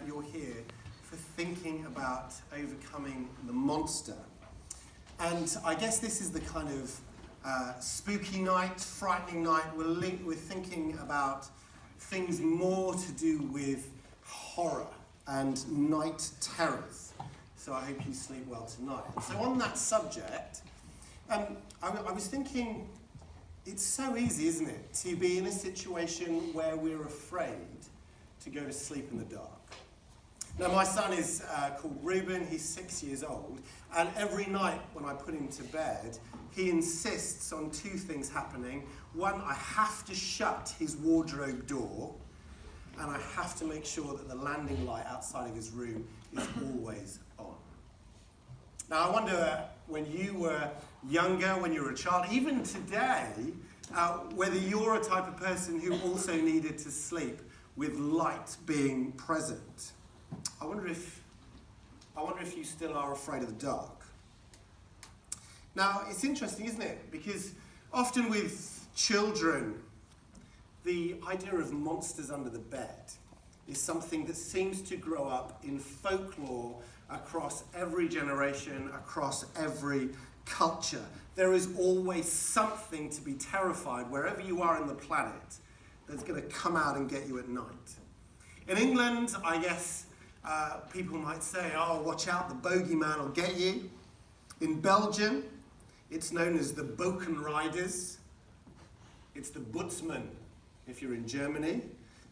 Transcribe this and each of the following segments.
you're here for thinking about overcoming the monster. And I guess this is the kind of spooky night, frightening night. We're thinking about things more to do with horror and night terrors. So I hope you sleep well tonight. So on that subject, I was thinking, it's so easy, isn't it, to be in a situation where we're afraid to go to sleep in the dark. Now, my son is called Reuben. He's 6 years old. And every night when I put him to bed, he insists on two things happening. One, I have to shut his wardrobe door, and I have to make sure that the landing light outside of his room is always on. Now, I wonder, when you were younger, when you were a child, even today, whether you're a type of person who also needed to sleep with light being present. I wonder if you still are afraid of the dark. Now, it's interesting, isn't it? Because often with children, the idea of monsters under the bed is something that seems to grow up in folklore across every generation, across every culture. There is always something to be terrified wherever you are in the planet that's going to come out and get you at night. In England, I guess people might say, oh, watch out, the bogeyman will get you. In Belgium, it's known as the Boken Riders. It's the Bootsman if you're in Germany.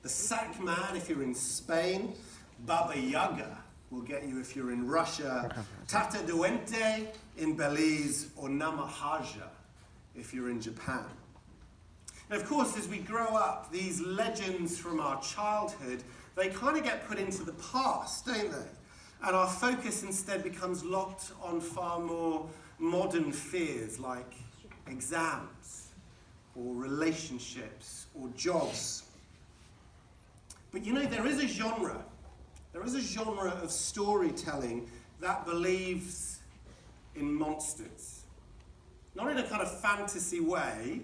The Sackman if you're in Spain. Baba Yaga will get you if you're in Russia. Tata Duente in Belize, or Namahaja if you're in Japan. And of course, as we grow up, these legends from our childhood, they kind of get put into the past, don't they? And our focus instead becomes locked on far more modern fears like exams, or relationships, or jobs. But you know, there is a genre of storytelling that believes in monsters. Not in a kind of fantasy way,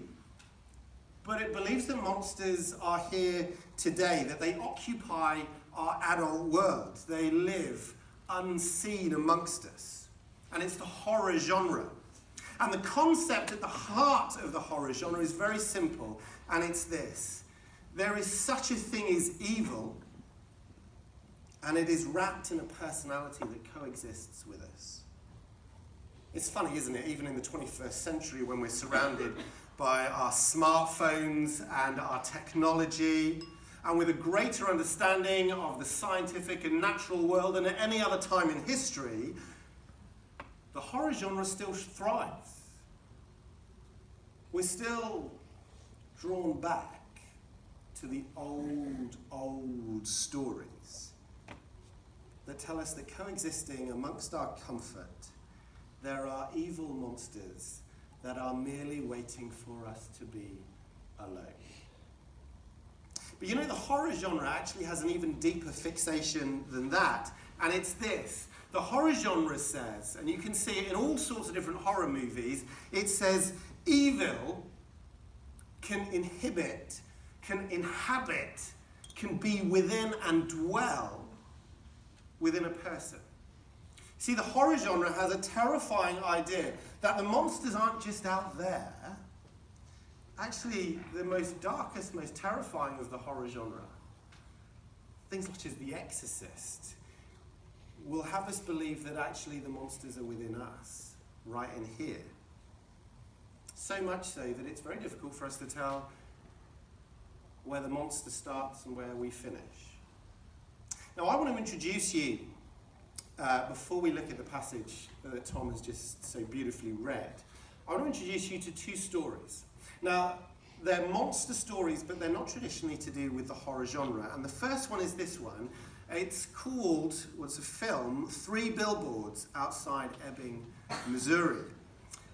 but it believes that monsters are here today, that they occupy our adult world. They live unseen amongst us. And it's the horror genre. And the concept at the heart of the horror genre is very simple, and it's this. There is such a thing as evil, and it is wrapped in a personality that coexists with us. It's funny, isn't it? Even in the 21st century, when we're surrounded by our smartphones and our technology, and with a greater understanding of the scientific and natural world than at any other time in history, the horror genre still thrives. We're still drawn back to the old stories that tell us that coexisting amongst our comfort, there are evil monsters that are merely waiting for us to be alone. But you know, the horror genre actually has an even deeper fixation than that, and it's this. The horror genre says, and you can see it in all sorts of different horror movies, it says evil can inhabit, can be within and dwell within a person. See, the horror genre has a terrifying idea that the monsters aren't just out there. Actually, the most darkest, most terrifying of the horror genre, things such as The Exorcist, will have us believe that actually the monsters are within us, right in here. So much so that it's very difficult for us to tell where the monster starts and where we finish. Now, I want to introduce you, before we look at the passage that Tom has just so beautifully read, I want to introduce you to two stories. Now, they're monster stories, but they're not traditionally to do with the horror genre. And the first one is this one. It's called, it's a film, 3 Billboards Outside Ebbing, Missouri.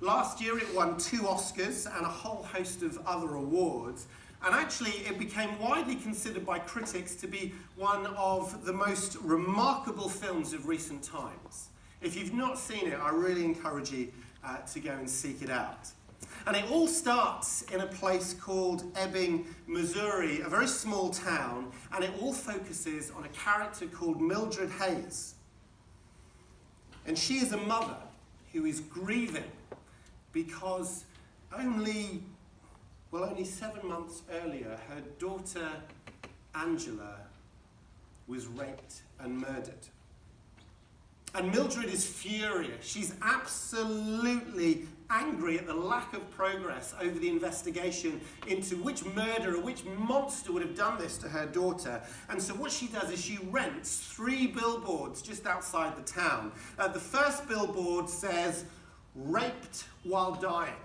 Last year it won 2 Oscars and a whole host of other awards. And actually it became widely considered by critics to be one of the most remarkable films of recent times. If you've not seen it, I really encourage you to go and seek it out. And it all starts in a place called Ebbing, Missouri, a very small town, and it all focuses on a character called Mildred Hayes. And she is a mother who is grieving because only 7 months earlier, her daughter Angela was raped and murdered. And Mildred is furious. She's absolutely angry at the lack of progress over the investigation into which murderer, which monster would have done this to her daughter. And so what she does is she rents 3 billboards just outside the town. The first billboard says, "Raped while dying."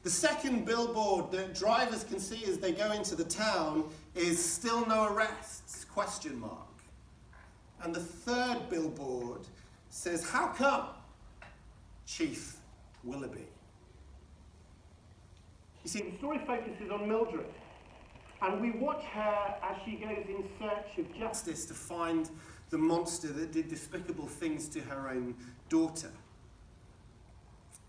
The second billboard that drivers can see as they go into the town is "Still no arrests?" ? And the third billboard says, "How come, Chief Willoughby?" You see, the story focuses on Mildred, and we watch her as she goes in search of justice to find the monster that did despicable things to her own daughter.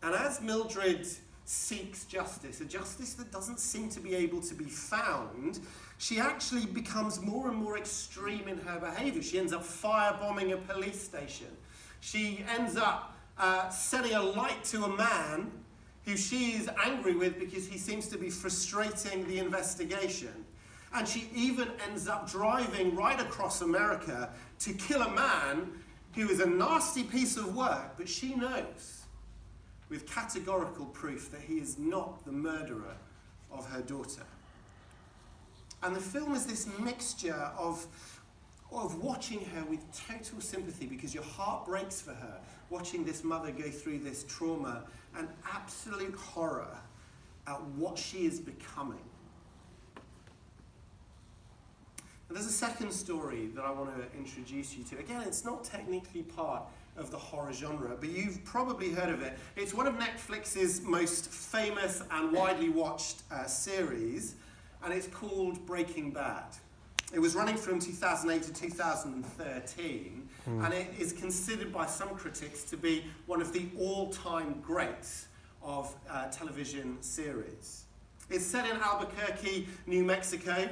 And as Mildred seeks justice, a justice that doesn't seem to be able to be found, she actually becomes more and more extreme in her behaviour. She ends up firebombing a police station. She ends up setting a light to a man who she is angry with because he seems to be frustrating the investigation. And she even ends up driving right across America to kill a man who is a nasty piece of work, but she knows with categorical proof that he is not the murderer of her daughter. And the film is this mixture of watching her with total sympathy, because your heart breaks for her, watching this mother go through this trauma, and absolute horror at what she is becoming. And there's a second story that I want to introduce you to. Again, it's not technically part of the horror genre, but you've probably heard of it. It's one of Netflix's most famous and widely watched series, and it's called Breaking Bad. It was running from 2008 to 2013, and it is considered by some critics to be one of the all-time greats of television series. It's set in Albuquerque, New Mexico,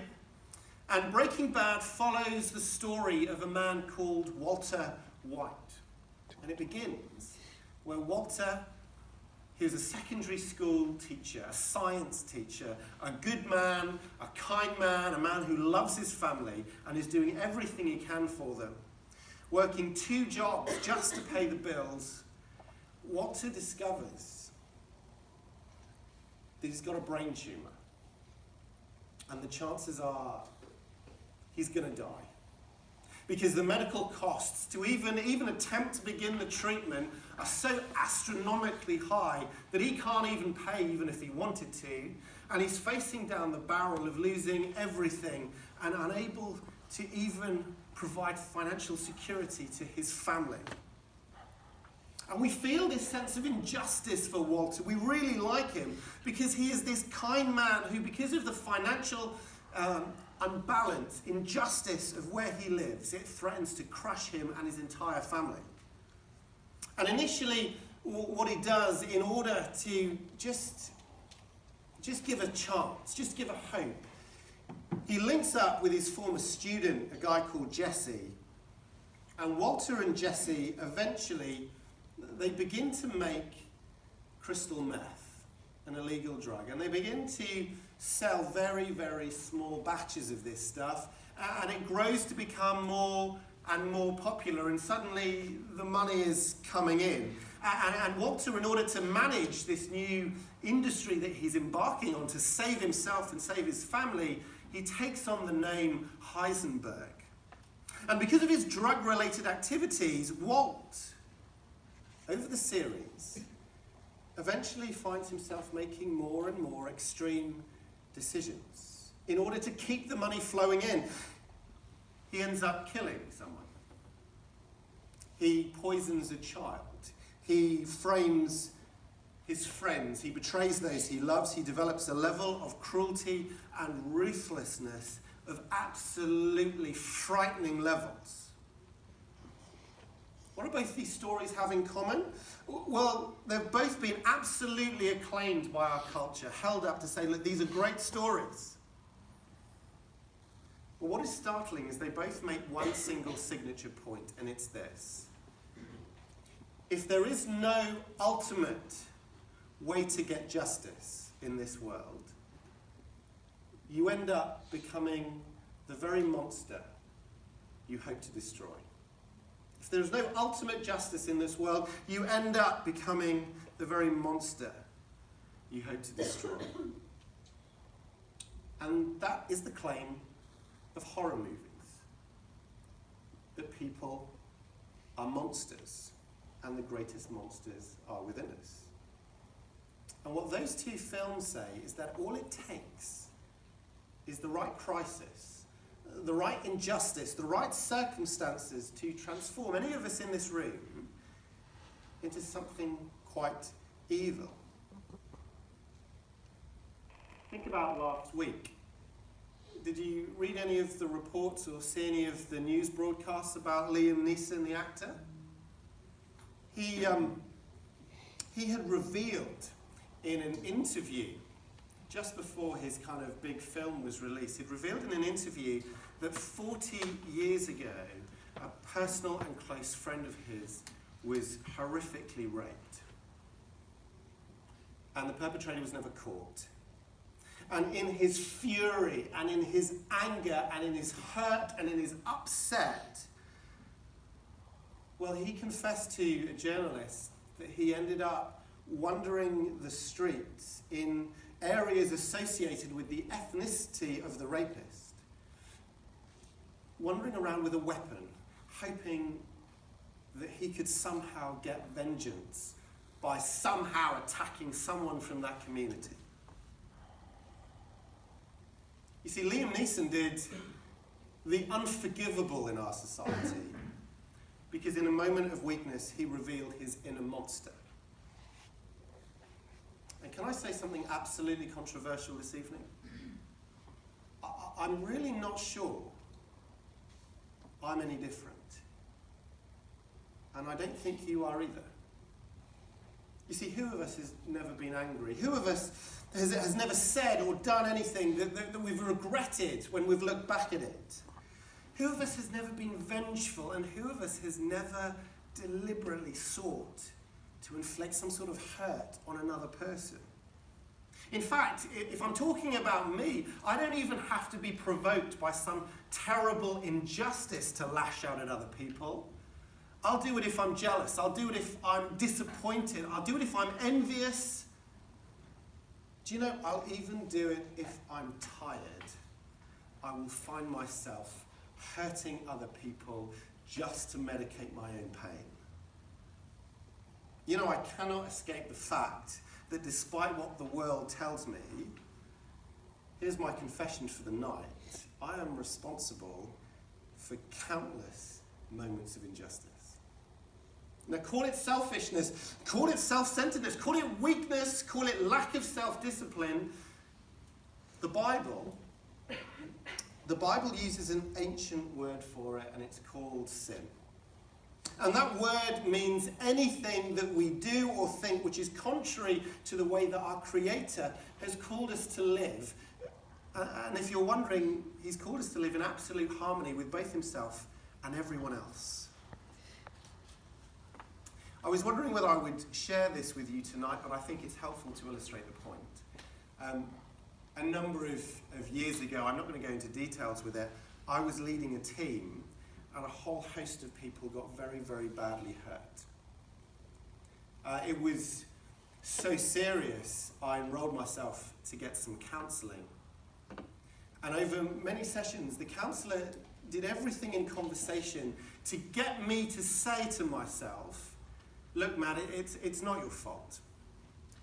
and Breaking Bad follows the story of a man called Walter White. And it begins where Walter, he was a secondary school teacher, a science teacher, a good man, a kind man, a man who loves his family and is doing everything he can for them. Working 2 jobs just to pay the bills, Walter discovers that he's got a brain tumour. And the chances are he's going to die. Because the medical costs to even attempt to begin the treatment are so astronomically high that he can't even pay even if he wanted to. And he's facing down the barrel of losing everything and unable to even provide financial security to his family. And we feel this sense of injustice for Walter. We really like him because he is this kind man who, because of the financial unbalance, injustice of where he lives, it threatens to crush him and his entire family. And initially, what he does in order to just give a chance, just give a hope, he links up with his former student, a guy called Jesse. And Walter and Jesse eventually, they begin to make crystal meth, an illegal drug, and they begin to sell very, very small batches of this stuff, and it grows to become more and more popular, and suddenly the money is coming in. And Walter, in order to manage this new industry that he's embarking on to save himself and save his family, he takes on the name Heisenberg. And because of his drug-related activities, Walt, over the series, eventually finds himself making more and more extreme decisions in order to keep the money flowing in. He ends up killing someone. He poisons a child. He frames his friends. He betrays those he loves. He develops a level of cruelty and ruthlessness of absolutely frightening levels. What do both these stories have in common? Well, they've both been absolutely acclaimed by our culture, held up to say, look, these are great stories. But what is startling is they both make one single signature point, and it's this. If there is no ultimate way to get justice in this world, you end up becoming the very monster you hope to destroy. If there is no ultimate justice in this world, you end up becoming the very monster you hope to destroy. And that is the claim of horror movies, that people are monsters, and the greatest monsters are within us. And what those two films say is that all it takes is the right crisis, the right injustice, the right circumstances to transform any of us in this room into something quite evil. Think about last week. Did you read any of the reports or see any of the news broadcasts about Liam Neeson, the actor? He had revealed in an interview, just before his kind of big film was released, he'd revealed in an interview that 40 years ago, a personal and close friend of his was horrifically raped. And the perpetrator was never caught. And in his fury, and in his anger, and in his hurt, and in his upset, well, he confessed to a journalist that he ended up wandering the streets in areas associated with the ethnicity of the rapist, wandering around with a weapon, hoping that he could somehow get vengeance by somehow attacking someone from that community. You see, Liam Neeson did the unforgivable in our society because in a moment of weakness, he revealed his inner monster. And can I say something absolutely controversial this evening? I'm really not sure I'm any different. And I don't think you are either. You see, who of us has never been angry? Who of us has never said or done anything that we've regretted when we've looked back at it? Who of us has never been vengeful? And who of us has never deliberately sought to inflict some sort of hurt on another person? In fact, if I'm talking about me, I don't even have to be provoked by some terrible injustice to lash out at other people. I'll do it if I'm jealous. I'll do it if I'm disappointed. I'll do it if I'm envious. Do you know, I'll even do it if I'm tired. I will find myself hurting other people just to medicate my own pain. You know, I cannot escape the fact that despite what the world tells me, here's my confession for the night, I am responsible for countless moments of injustice. Now, call it selfishness, call it self-centeredness, call it weakness, call it lack of self-discipline. The Bible uses an ancient word for it, and it's called sin. And that word means anything that we do or think which is contrary to the way that our Creator has called us to live. And if you're wondering, He's called us to live in absolute harmony with both Himself and everyone else. I was wondering whether I would share this with you tonight, but I think it's helpful to illustrate the point. A number of years ago, I'm not going to go into details with it, I was leading a team and a whole host of people got very, very badly hurt. It was so serious, I enrolled myself to get some counselling. And over many sessions, the counsellor did everything in conversation to get me to say to myself, look, Matt, it's not your fault.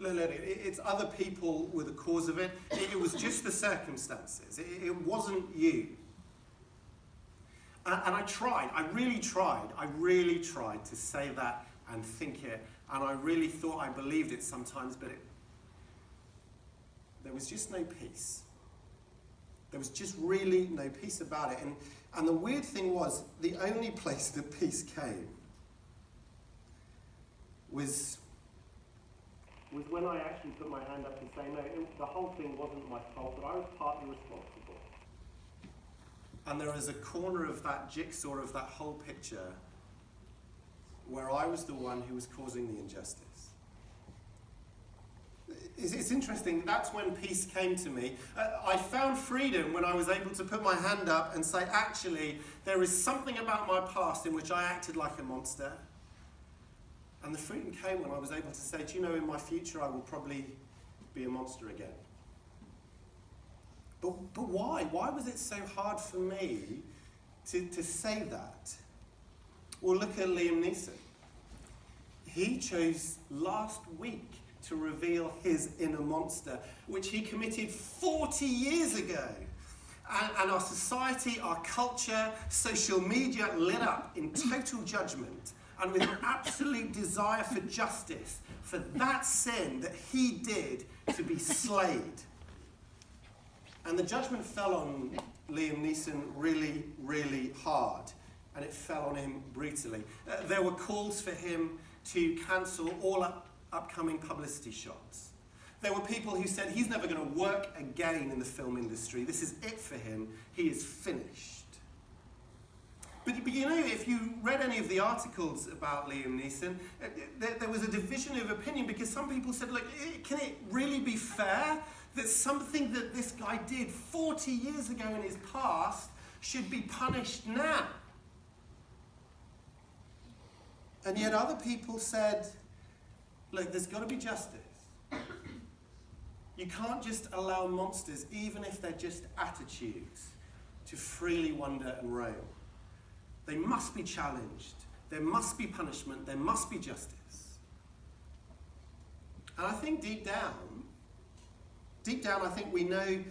Look, it's other people were the cause of it. It was just the circumstances. It wasn't you. And I really tried to say that and think it. And I really thought I believed it sometimes, but there was just no peace. There was just really no peace about it. And the weird thing was, the only place that peace came was when I actually put my hand up and say, no, the whole thing wasn't my fault, but I was partly responsible. And there is a corner of that jigsaw, of that whole picture, where I was the one who was causing the injustice. It's interesting, that's when peace came to me. I found freedom when I was able to put my hand up and say, actually, there is something about my past in which I acted like a monster. And the freedom came when I was able to say, do you know, in my future I will probably be a monster again. But why? Why was it so hard for me to say that? Well, look at Liam Neeson. He chose last week to reveal his inner monster, which he committed 40 years ago. And our society, our culture, social media lit up in total judgment and with an absolute desire for justice for that sin that he did to be slayed. And the judgment fell on Liam Neeson really, really hard, and it fell on him brutally. There were calls for him to cancel all upcoming publicity shots. There were people who said he's never going to work again in the film industry. This is it for him. He is finished. But you know, if you read any of the articles about Liam Neeson, there was a division of opinion because some people said, look, can it really be fair that something that this guy did 40 years ago in his past should be punished now? And yet other people said, look, there's got to be justice. You can't just allow monsters, even if they're just attitudes, to freely wander and roam. They must be challenged. There must be punishment. There must be justice. And I think deep down, I think we know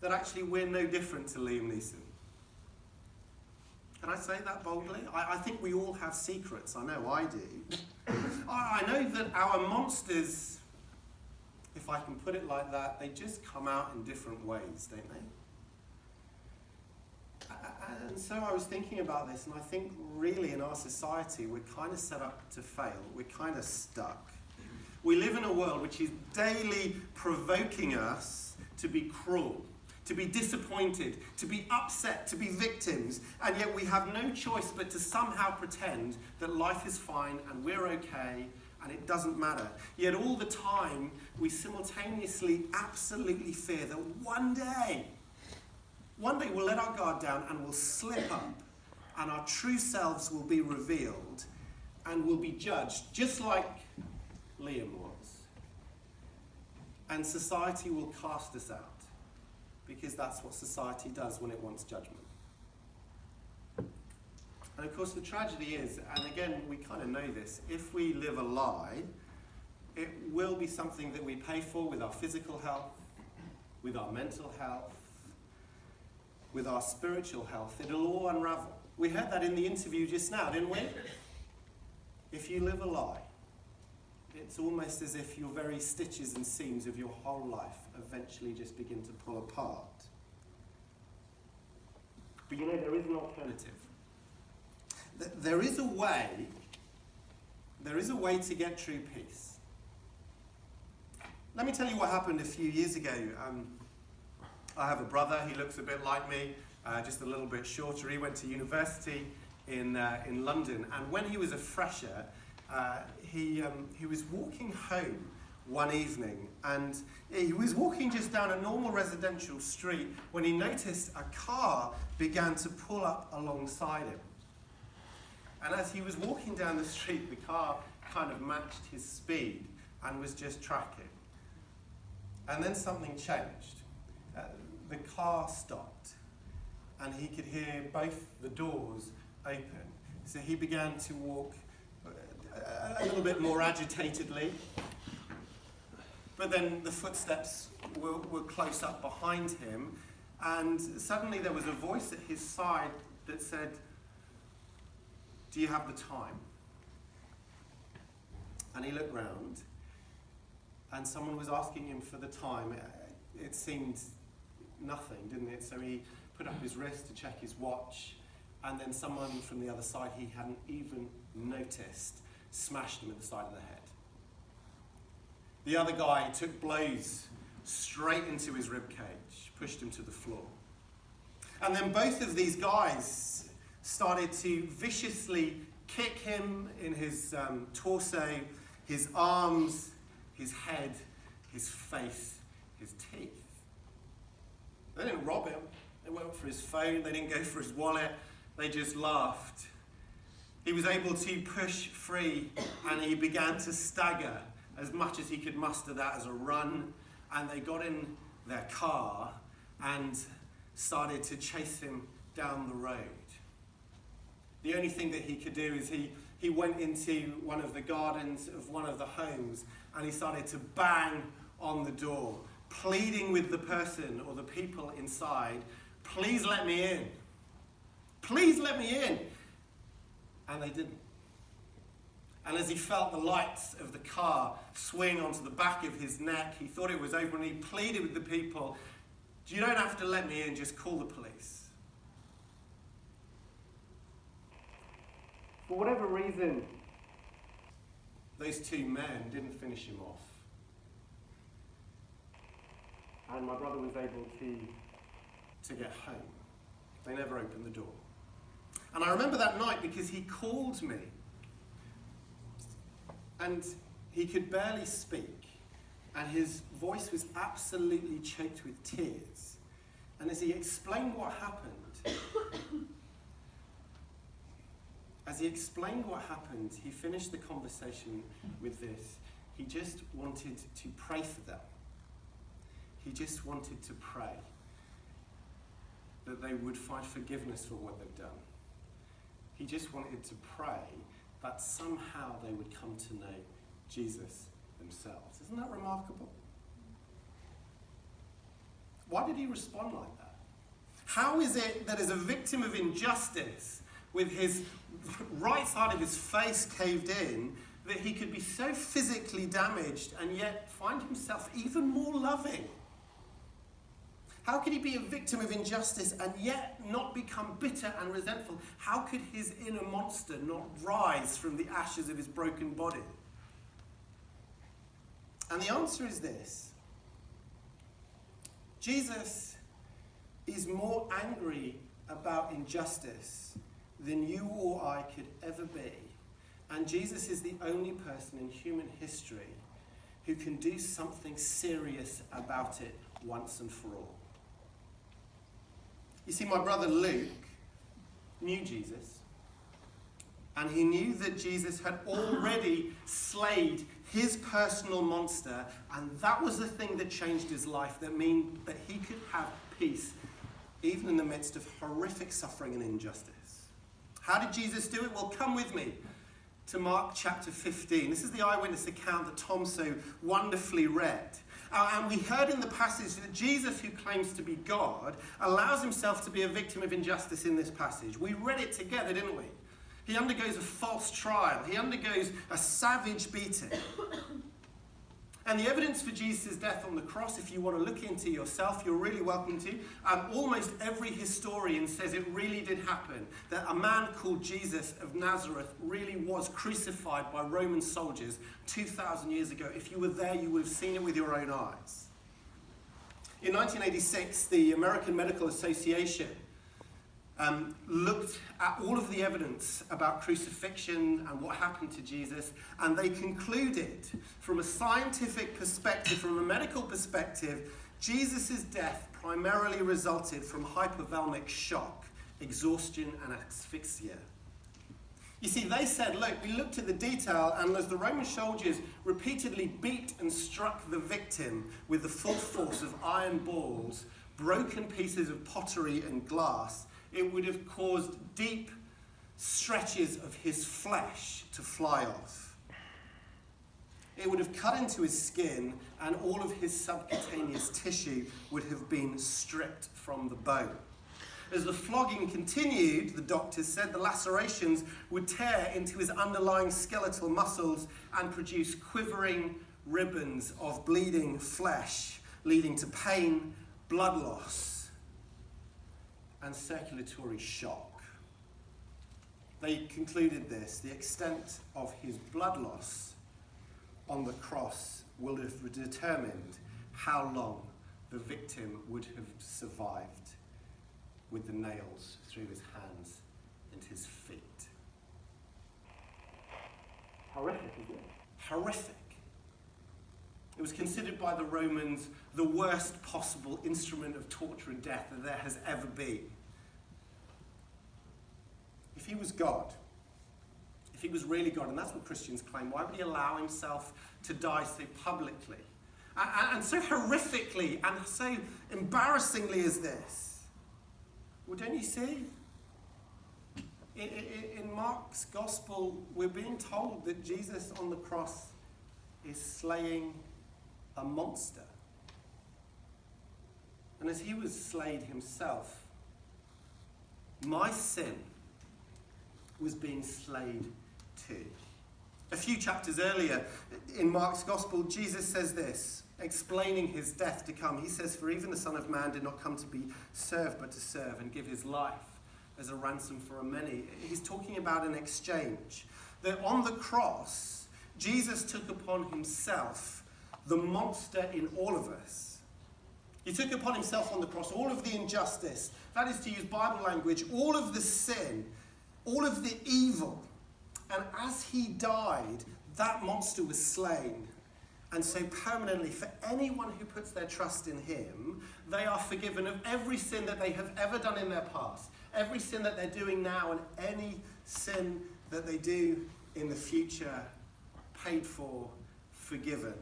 that actually we're no different to Liam Neeson. Can I say that boldly? I think we all have secrets. I know I do. I know that our monsters, if I can put it like that, they just come out in different ways, don't they? And so I was thinking about this, and I think really in our society we're kind of set up to fail. We're kind of stuck. We live in a world which is daily provoking us to be cruel, to be disappointed, to be upset, to be victims, and yet we have no choice but to somehow pretend that life is fine and we're okay and it doesn't matter. Yet all the time we simultaneously absolutely fear that one day we'll let our guard down and we'll slip up and our true selves will be revealed and will be judged just like Liam was. And society will cast us out because that's what society does when it wants judgment. And of course the tragedy is, and again we kind of know this, if we live a lie, it will be something that we pay for with our physical health, with our mental health, with our spiritual health. It'll all unravel. We heard that in the interview just now, didn't we? If you live a lie, it's almost as if your very stitches and seams of your whole life eventually just begin to pull apart. But you know, there is an alternative. There is a way to get true peace. Let me tell you what happened a few years ago. I have a brother, he looks a bit like me, just a little bit shorter. He went to university in London, and when he was a fresher, he was walking home one evening, and he was walking just down a normal residential street when he noticed a car began to pull up alongside him. And as he was walking down the street, the car kind of matched his speed and was just tracking. And then something changed. The car stopped, and he could hear both the doors open. So he began to walk a little bit more agitatedly, but then the footsteps were close up behind him, and suddenly there was a voice at his side that said, "Do you have the time?" And he looked round, and someone was asking him for the time. It seemed nothing, didn't it? So he put up his wrist to check his watch, and then someone from the other side he hadn't even noticed smashed him at the side of the head. The other guy took blows straight into his ribcage, pushed him to the floor. And then both of these guys started to viciously kick him in his torso, his arms, his head, his face, his teeth. They didn't rob him. They went for his phone. They didn't go for his wallet. They just laughed. He was able to push free, and he began to stagger as much as he could muster that as a run. And they got in their car and started to chase him down the road. The only thing that he could do is he went into one of the gardens of one of the homes, and he started to bang on the door, pleading with the person or the people inside, "Please let me in. Please let me in." And they didn't. And as he felt the lights of the car swing onto the back of his neck, he thought it was over, and he pleaded with the people, "You don't have to let me in, just call the police." For whatever reason, those two men didn't finish him off. And my brother was able to get home. They never opened the door. And I remember that night because he called me. And he could barely speak. And his voice was absolutely choked with tears. And as he explained what happened, he finished the conversation with this. He just wanted to pray for them. He just wanted to pray that they would find forgiveness for what they've done. He just wanted to pray that somehow they would come to know Jesus themselves. Isn't that remarkable? Why did he respond like that? How is it that as a victim of injustice, with his right side of his face caved in, that he could be so physically damaged and yet find himself even more loving? How could he be a victim of injustice and yet not become bitter and resentful? How could his inner monster not rise from the ashes of his broken body? And the answer is this: Jesus is more angry about injustice than you or I could ever be. And Jesus is the only person in human history who can do something serious about it once and for all. You see, my brother Luke knew Jesus, and he knew that Jesus had already slayed his personal monster, and that was the thing that changed his life, that meant that he could have peace even in the midst of horrific suffering and injustice. How did Jesus do it? Well, come with me to Mark chapter 15. This is the eyewitness account that Tom so wonderfully read. And we heard in the passage that Jesus, who claims to be God, allows himself to be a victim of injustice in this passage. We read it together, didn't we? He undergoes a false trial. He undergoes a savage beating. And the evidence for Jesus' death on the cross, if you want to look into yourself, you're really welcome to. Almost every historian says it really did happen, that a man called Jesus of Nazareth really was crucified by Roman soldiers 2,000 years ago. If you were there, you would have seen it with your own eyes. In 1986, the American Medical Association looked at all of the evidence about crucifixion and what happened to Jesus, and they concluded from a scientific perspective, from a medical perspective, Jesus' death primarily resulted from hypothalamic shock, exhaustion, and asphyxia. You see, they said, look, we looked at the detail, and as the Roman soldiers repeatedly beat and struck the victim with the full force of iron balls, broken pieces of pottery and glass, it would have caused deep stretches of his flesh to fly off. It would have cut into his skin, and all of his subcutaneous tissue would have been stripped from the bone. As the flogging continued, the doctors said the lacerations would tear into his underlying skeletal muscles and produce quivering ribbons of bleeding flesh, leading to pain, blood loss, and circulatory shock. they concluded this: the extent of his blood loss on the cross will have determined how long the victim would have survived with the nails through his hands and his feet. Horrific, isn't it? Horrific. It was considered by the Romans the worst possible instrument of torture and death that there has ever been. If he was God, if he was really God, and that's what Christians claim, why would he allow himself to die so publicly and so horrifically and so embarrassingly as this? Well, don't you see? In Mark's gospel, we're being told that Jesus on the cross is slaying a monster. And as he was slayed himself, my sin was being slayed too. A few chapters earlier in Mark's gospel, Jesus says this, explaining his death to come. He says, "For even the Son of Man did not come to be served, but to serve and give his life as a ransom for a many." He's talking about an exchange. That on the cross, Jesus took upon himself the monster in all of us. He took upon himself on the cross all of the injustice, that is, to use Bible language, all of the sin, all of the evil. And as he died, that monster was slain. And so permanently, for anyone who puts their trust in him, they are forgiven of every sin that they have ever done in their past, every sin that they're doing now, and any sin that they do in the future, paid for, forgiven,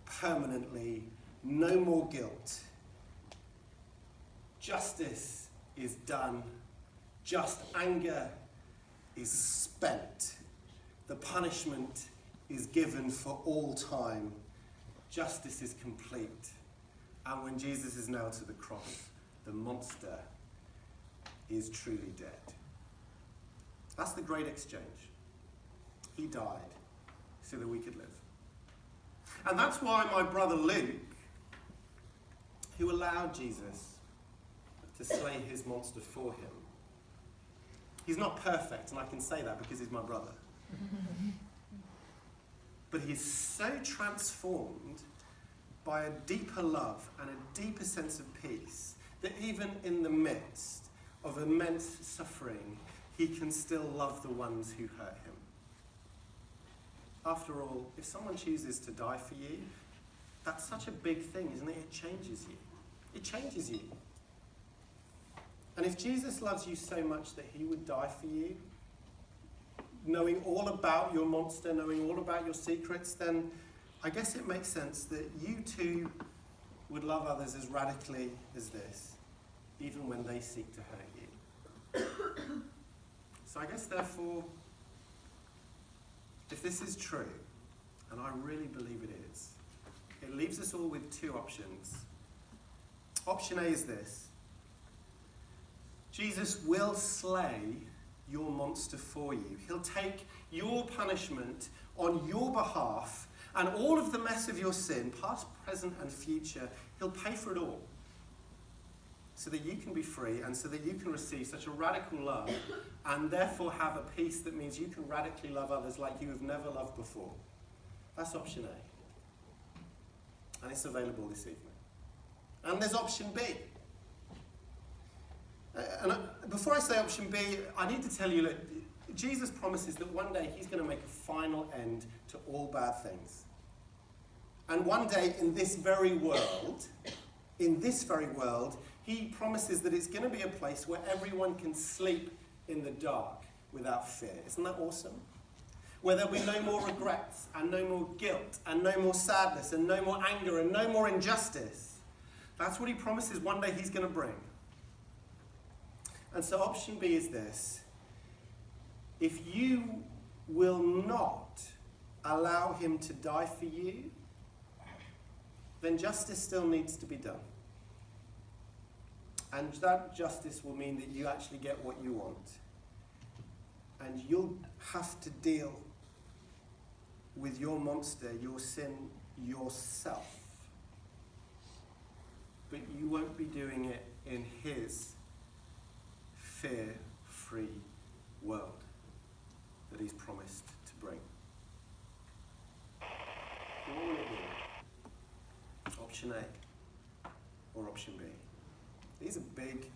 permanently, no more guilt. Justice is done. Just anger is spent. The punishment is given for all time. Justice is complete. And when Jesus is nailed to the cross, the monster is truly dead. That's the great exchange. He died so that we could live. And that's why my brother Luke, who allowed Jesus to slay his monster for him, he's not perfect, and I can say that because he's my brother. But he's so transformed by a deeper love and a deeper sense of peace that even in the midst of immense suffering, he can still love the ones who hurt him. After all, if someone chooses to die for you, that's such a big thing, isn't it? It changes you. It changes you. And if Jesus loves you so much that he would die for you, knowing all about your monster, knowing all about your secrets, then I guess it makes sense that you too would love others as radically as this, even when they seek to hurt you. So I guess, therefore, if this is true, and I really believe it is, it leaves us all with two options. Option A is this: Jesus will slay your monster for you. He'll take your punishment on your behalf, and all of the mess of your sin, past, present, and future, he'll pay for it all, so that you can be free and so that you can receive such a radical love and therefore have a peace that means you can radically love others like you have never loved before. That's option A. And it's available this evening. And there's option B. Before I say option B, I need to tell you that Jesus promises that one day he's going to make a final end to all bad things. And one day in this very world, he promises that it's going to be a place where everyone can sleep in the dark without fear. Isn't that awesome? Where there'll be no more regrets and no more guilt and no more sadness and no more anger and no more injustice. That's what he promises one day he's going to bring. And so option B is this: if you will not allow him to die for you, then justice still needs to be done. And that justice will mean that you actually get what you want. And you'll have to deal with your monster, your sin, yourself. But you won't be doing it in his fear-free world. Option A or option B? These are big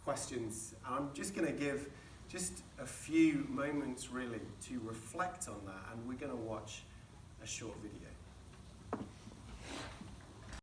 questions. I'm just going to give just a few moments really to reflect on that, and we're going to watch a short video.